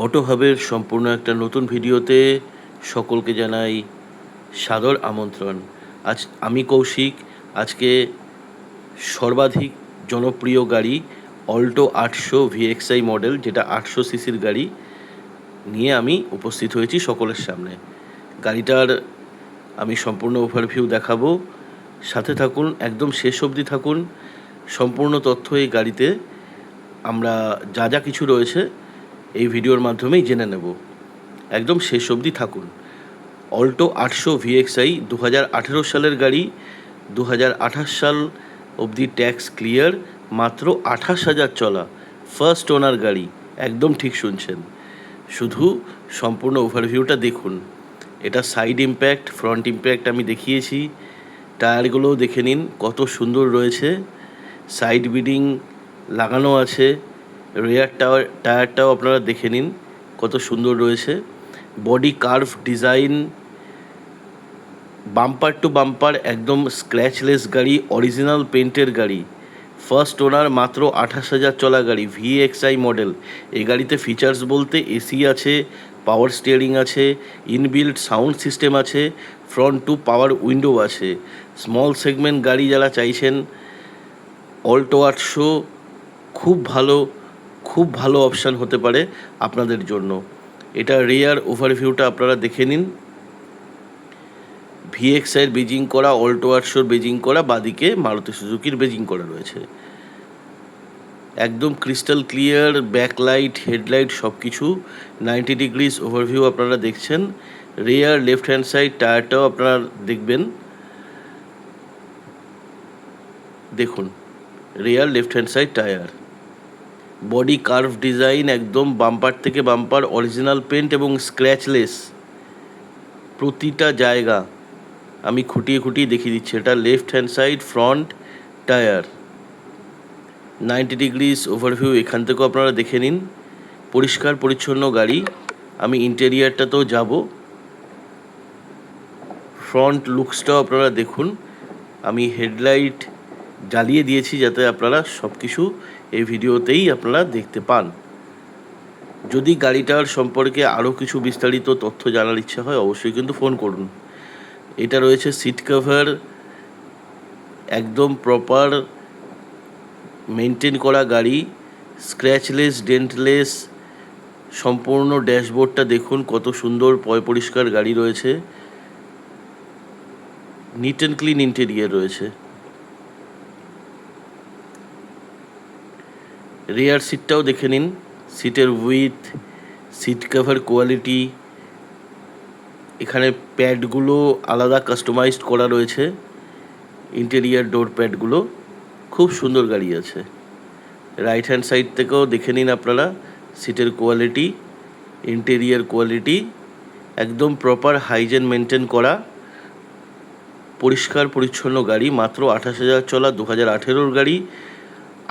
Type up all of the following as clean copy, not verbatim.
Auto হাবের সম্পূর্ণ একটা নতুন ভিডিওতে সকলকে জানাই সাদর আমন্ত্রণ। আজ আমি কৌশিক আজকে সর্বাধিক জনপ্রিয় গাড়ি অল্টো 800 ভিএক্সআই মডেল, যেটা 800 সিসির গাড়ি নিয়ে আমি উপস্থিত হয়েছি সকলের সামনে। গাড়িটার আমি সম্পূর্ণ ওভারভিউ দেখাবো, সাথে থাকুন, একদম শেষ অবধি থাকুন। সম্পূর্ণ তথ্য এই গাড়িতে আমরা যা যা কিছু রয়েছে এই ভিডিওর মাধ্যমেই জেনে নেব। একদম শেষ অবধি থাকুন। অল্টো 800 ভিএক্সআই 2018 সালের গাড়ি, 2028 সাল অবধি ট্যাক্স ক্লিয়ার, মাত্র 28,000 চলা, ফার্স্ট ওনার গাড়ি। একদম ঠিক শুনছেন, শুধু সম্পূর্ণ ওভারভিউটা দেখুন। এটা সাইড ইম্প্যাক্ট, ফ্রন্ট ইম্প্যাক্ট আমি দেখিয়েছি। টায়ারগুলোও দেখে নিন কত সুন্দর রয়েছে, সাইড বিডিং লাগানো আছে। রেয়ার টায়ারটাও আপনারা দেখে নিন কত সুন্দর রয়েছে। Body curve design, bumper to bumper একদম স্ক্র্যাচলেস গাড়ি, অরিজিনাল পেন্টের গাড়ি, ফার্স্ট ওনার, মাত্র 28,000 চলা গাড়ি, ভিএক্সআই মডেল। এই গাড়িতে ফিচার্স বলতে এসি আছে, পাওয়ার স্টিয়ারিং আছে, ইনবিল্ট সাউন্ড সিস্টেম আছে, ফ্রন্ট টু পাওয়ার উইন্ডো আছে। স্মল সেগমেন্ট গাড়ি যারা চাইছেন, অল্টো 800 খুব ভালো অপশান হতে পারে আপনাদের জন্য। এটা রেয়ার ওভারভিউটা আপনারা দেখে নিন। ভিএক্সআইয়ের বেজিং করা, অল্টো 800 বেজিং করা, বাদিকে মারুতি সুজুকির বেজিং করা রয়েছে। একদম ক্রিস্টাল ক্লিয়ার, ব্যাকলাইট, হেডলাইট সব কিছু 90 ডিগ্রিজ ওভারভিউ আপনারা দেখছেন। রেয়ার লেফট হ্যান্ড সাইড টায়ারটাও আপনারা দেখবেন, দেখুন rare left hand side tyre. Body curve design, একদম বাম্পার থেকে বাম্পার অরিজিনাল পেন্ট এবং স্ক্র্যাচলেস। প্রতিটা জায়গা আমি খুঁটিয়ে দেখিয়ে দিচ্ছি। এটা left hand side front tyre, 90 degrees overview এখান থেকেও আপনারা দেখে নিন। পরিষ্কার পরিচ্ছন্ন গাড়ি। আমি ইন্টেরিয়ারটাতেও যাব, ফ্রন্ট লুকসটাও আপনারা দেখুন। আমি হেডলাইট জ্বালিয়ে দিয়েছি যাতে আপনারা সব কিছু এই ভিডিওতেই আপনারা দেখতে পান। যদি গাড়িটার সম্পর্কে আরও কিছু বিস্তারিত তথ্য জানার ইচ্ছা হয় অবশ্যই কিন্তু ফোন করুন। এটা রয়েছে সিট কভার, একদম প্রপার মেনটেন করা গাড়ি, স্ক্র্যাচলেস, ডেন্টলেস। সম্পূর্ণ ড্যাশবোর্ডটা দেখুন কত সুন্দর পরিষ্কার গাড়ি রয়েছে, নিট অ্যান্ড ক্লিন ইন্টেরিয়ার রয়েছে। রেয়ার সিটটাও দেখে নিন, সিটের উইথ, সিট কভার কোয়ালিটি। এখানে প্যাডগুলো আলাদা কাস্টমাইজড করা রয়েছে, ইন্টেরিয়ার ডোর প্যাডগুলো খুব সুন্দর গাড়ি আছে। রাইট হ্যান্ড সাইড থেকেও দেখে নিন আপনারা সিটের কোয়ালিটি, ইন্টেরিয়ার কোয়ালিটি। একদম প্রপার হাইজেন মেনটেন করা, পরিষ্কার পরিচ্ছন্ন গাড়ি। মাত্র 28,000 চলা, 2018 গাড়ি,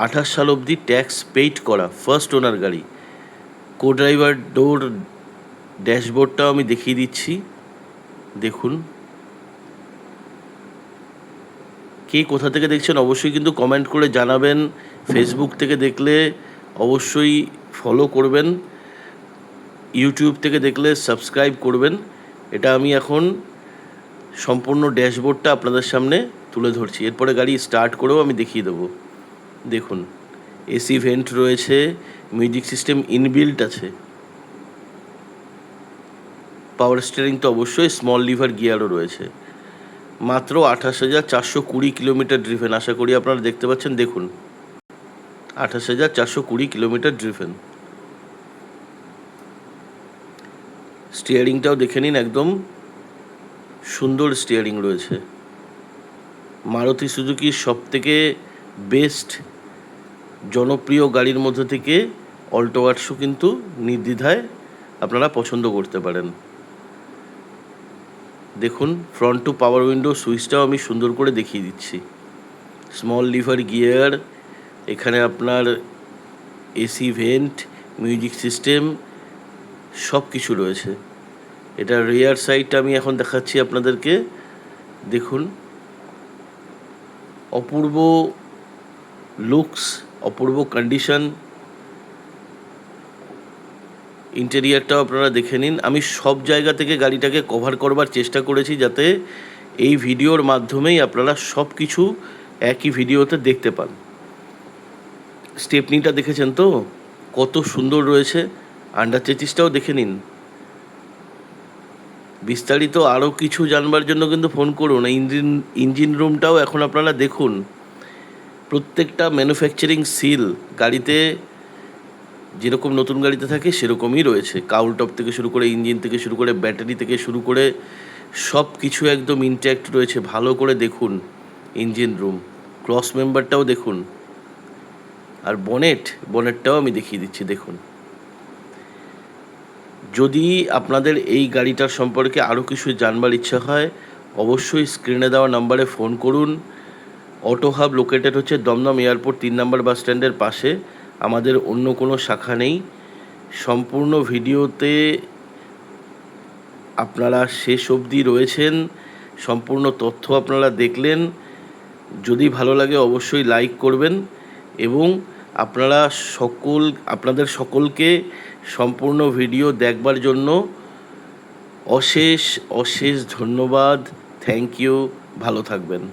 28 সাল অবধি ট্যাক্স পেইড করা, ফার্স্ট ওনার গাড়ি। কো ড্রাইভার ডোর ড্যাশবোর্ডটাও আমি দেখিয়ে দিচ্ছি, দেখুন। কে কোথা থেকে দেখছেন অবশ্যই কিন্তু কমেন্ট করে জানাবেন। ফেসবুক থেকে দেখলে অবশ্যই ফলো করবেন, ইউটিউব থেকে দেখলে সাবস্ক্রাইব করবেন। এটা আমি এখন সম্পূর্ণ ড্যাশবোর্ডটা আপনাদের সামনে তুলে ধরছি, এরপরে গাড়ি স্টার্ট করেও আমি দেখিয়ে দেবো। দেখুন এসি ভেন্ট রয়েছে, মিউজিক সিস্টেম ইনবিল্ট আছে, পাওয়ার স্টিয়ারিং তো অবশ্যই, স্মল লিভার গিয়ারও রয়েছে। মাত্র 28,420 কিলোমিটার ড্রিভেন, আশা করি আপনারা দেখতে পাচ্ছেন। দেখুন 28,420 কিলোমিটার ড্রিভেন। স্টিয়ারিংটাও দেখে নিন, একদম সুন্দর স্টিয়ারিং রয়েছে। মারুতি সুজুকির সবথেকে বেস্ট জনপ্রিয় গাড়ির মধ্যে থেকে অল্টো 800 কিন্তু নির্দ্বিধায় আপনারা পছন্দ করতে পারেন। দেখুন ফ্রন্ট টু পাওয়ার উইন্ডো সুইচটাও আমি সুন্দর করে দেখিয়ে দিচ্ছি। স্মল লিভার গিয়ার, এখানে আপনার এসি ভেন্ট, মিউজিক সিস্টেম সব কিছু রয়েছে। এটা রেয়ার সাইডটা আমি এখন দেখাচ্ছি আপনাদেরকে, দেখুন অপূর্ব লুকস, অপূর্ব কন্ডিশন। ইন্টেরিয়ারটাও আপনারা দেখে নিন। আমি সব জায়গা থেকে গাড়িটাকে কভার করবার চেষ্টা করেছি, যাতে এই ভিডিওর মাধ্যমেই আপনারা সব কিছু একই ভিডিওতে দেখতে পান। স্টেপনিটা দেখেছেন তো কত সুন্দর রয়েছে, আন্ডার চেচিসটাও দেখে নিন। বিস্তারিত আরও কিছু জানবার জন্য কিন্তু ফোন করুন। ইঞ্জিন রুমটাও এখন আপনারা দেখুন, প্রত্যেকটা ম্যানুফ্যাকচারিং সিল গাড়িতে যেরকম নতুন গাড়িতে থাকে সেরকমই রয়েছে। কাউল টপ থেকে শুরু করে, ইঞ্জিন থেকে শুরু করে, ব্যাটারি থেকে শুরু করে সব কিছু একদম ইনট্যাক্ট রয়েছে। ভালো করে দেখুন ইঞ্জিন রুম, ক্রস মেম্বারটাও দেখুন, আর বনেটটাও আমি দেখিয়ে দিচ্ছি, দেখুন। যদি আপনাদের এই গাড়িটার সম্পর্কে আরও কিছু জানবার ইচ্ছা হয়, অবশ্যই স্ক্রিনে দেওয়া নাম্বারে ফোন করুন। অটো হাব লোকেটেড হচ্ছে দমদম এয়ারপোর্ট 3 নম্বর বাস স্ট্যান্ডের পাশে। আমাদের অন্য কোনো শাখা নেই। সম্পূর্ণ ভিডিওতে আপনারা শেষ অবধি রয়েছেন, সম্পূর্ণ তথ্য আপনারা দেখলেন। যদি ভালো লাগে অবশ্যই লাইক করবেন, এবং আপনাদের সকলকে সম্পূর্ণ ভিডিও দেখবার জন্য অশেষ অশেষ ধন্যবাদ। Thank you. ভালো থাকবেন।